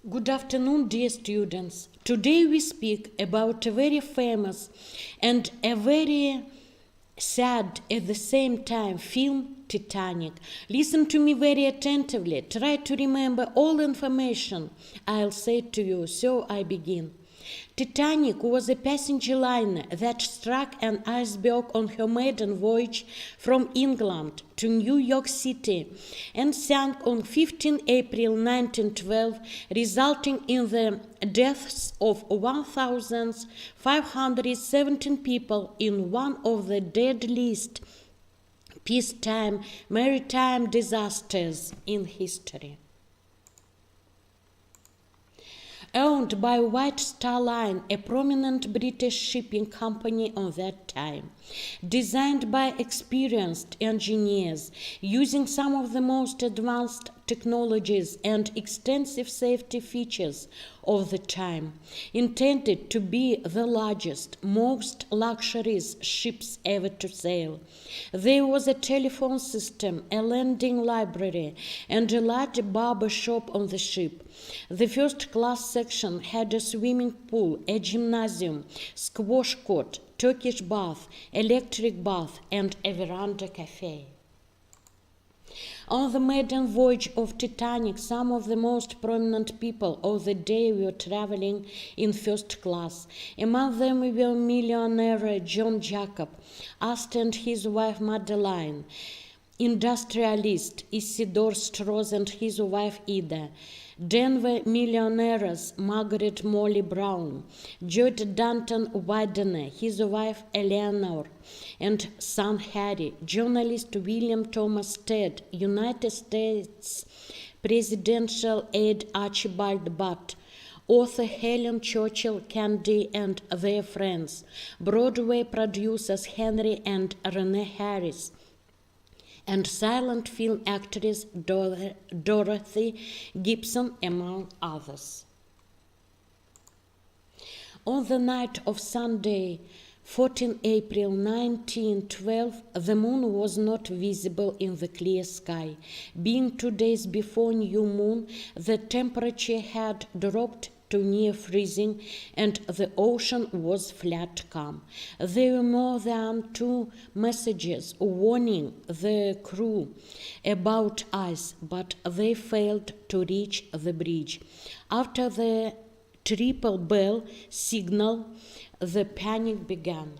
Good afternoon, dear students. Today we speak about a very famous and a very sad at the same time film, Titanic. Listen to me very attentively. Try to remember all information I'll say to you, so I begin. Titanic was a passenger liner that struck an iceberg on her maiden voyage from England to New York City and sank on 15 April 1912, resulting in the deaths of 1,517 people in one of the deadliest peacetime maritime disasters in history. Owned by White Star Line, a prominent British shipping company on that time, designed by experienced engineers using some of the most advanced technologies and extensive safety features of the time, intended to be the largest, most luxurious ships ever to sail. There was a telephone system, a landing library, and a large barber shop on the ship. The first class section had a swimming pool, a gymnasium, squash court, Turkish bath, electric bath, and a veranda cafe. On the maiden voyage of Titanic, some of the most prominent people of the day were traveling in first class. Among them were millionaire John Jacob, Astor and his wife Madeline, industrialist Isidor Strauss and his wife Ida, Denver millionaires Margaret Molly Brown, George Danton Widener, his wife Eleanor, and son Harry, journalist William Thomas Stead, United States presidential aide Archibald Butt, author Helen Churchill Candy and their friends, Broadway producers Henry and Renee Harris, and silent film actress Dorothy Gibson, among others. On the night of Sunday, 14 April 1912, the moon was not visible in the clear sky. Being 2 days before new moon, the temperature had dropped to near freezing, and the ocean was flat calm. There were more than 2 messages warning the crew about ice, but they failed to reach the bridge. After the triple bell signal, the panic began.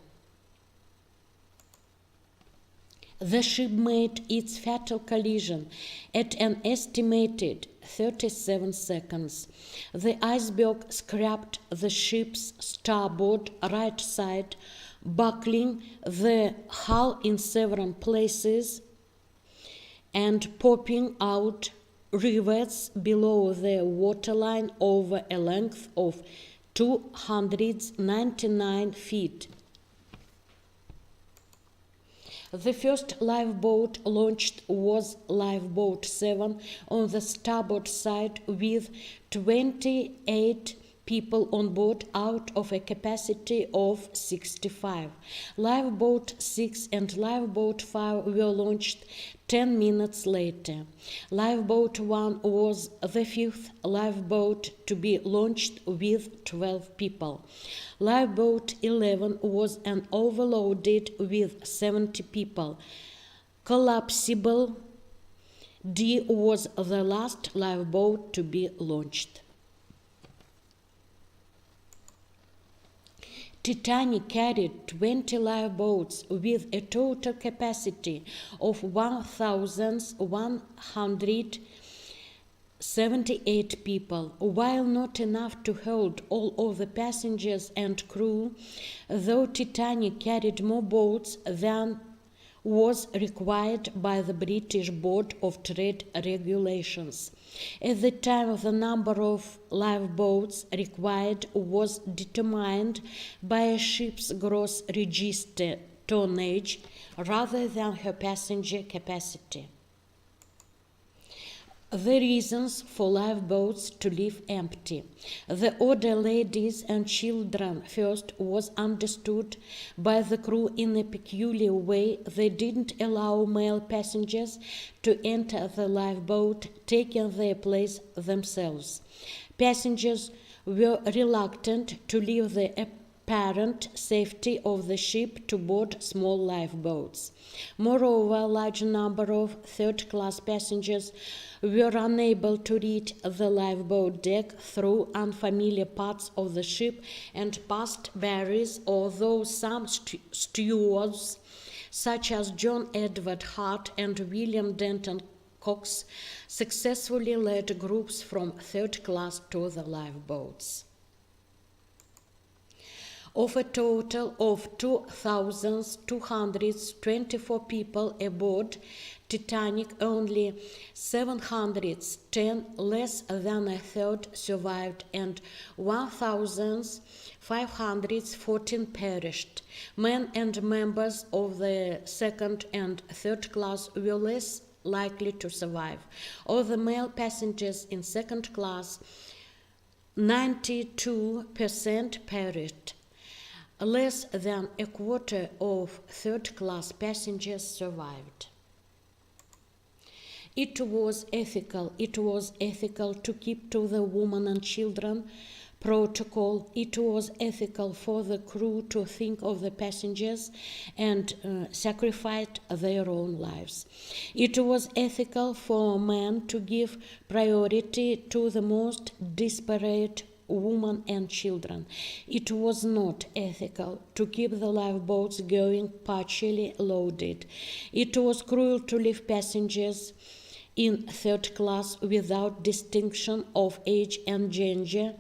The ship made its fatal collision at an estimated 37 seconds. The iceberg scraped the ship's starboard right side, buckling the hull in several places and popping out rivets below the waterline over a length of 299 feet. The first lifeboat launched was Lifeboat 7 on the starboard side with 28 people on board out of a capacity of 65. Lifeboat 6 and Lifeboat 5 were launched 10 minutes later. Lifeboat 1 was the fifth lifeboat to be launched with 12 people. Lifeboat 11 was an overloaded with 70 people. Collapsible D was the last lifeboat to be launched. Titanic carried 20 lifeboats with a total capacity of 1,178 people. While not enough to hold all of the passengers and crew, though Titanic carried more boats than was required by the British Board of Trade regulations. At the time, the number of lifeboats required was determined by a ship's gross register tonnage rather than her passenger capacity. the reasons for lifeboats to leave empty. The order ladies and children first was understood by the crew in a peculiar way. They didn't allow male passengers to enter the lifeboat, taking their place themselves. Passengers were reluctant to leave the apparent safety of the ship to board small lifeboats. Moreover, a large number of third-class passengers were unable to reach the lifeboat deck through unfamiliar parts of the ship and past barriers, although some stewards, such as John Edward Hart and William Denton Cox, successfully led groups from third class to the lifeboats. Of a total of 2,224 people aboard Titanic, only 710, less than a third, survived, and 1,514 perished. Men and members of the second and third class were less likely to survive. Of the male passengers in second class, 92% perished. Less than a quarter of third-class passengers survived. It was ethical to keep to the women and children protocol. It was ethical for the crew to think of the passengers and sacrifice their own lives. It was ethical for men to give priority to the most desperate women and children. It was not ethical to keep the lifeboats going partially loaded. It was cruel to leave passengers in third class without distinction of age and gender,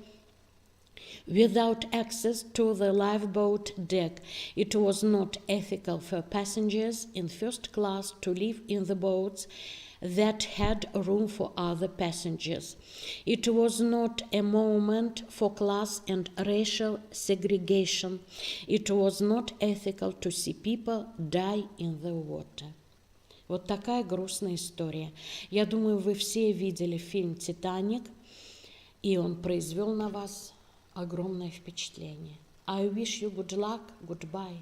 without access to the lifeboat deck. It was not ethical for passengers in first class to live in the boats that had room for other passengers. It was not a moment for class and racial segregation. It was not ethical to see people die in the water. Вот такая грустная история. Я думаю, вы все видели фильм «Титаник», и он произвел на вас огромное впечатление. I wish you good luck. Goodbye.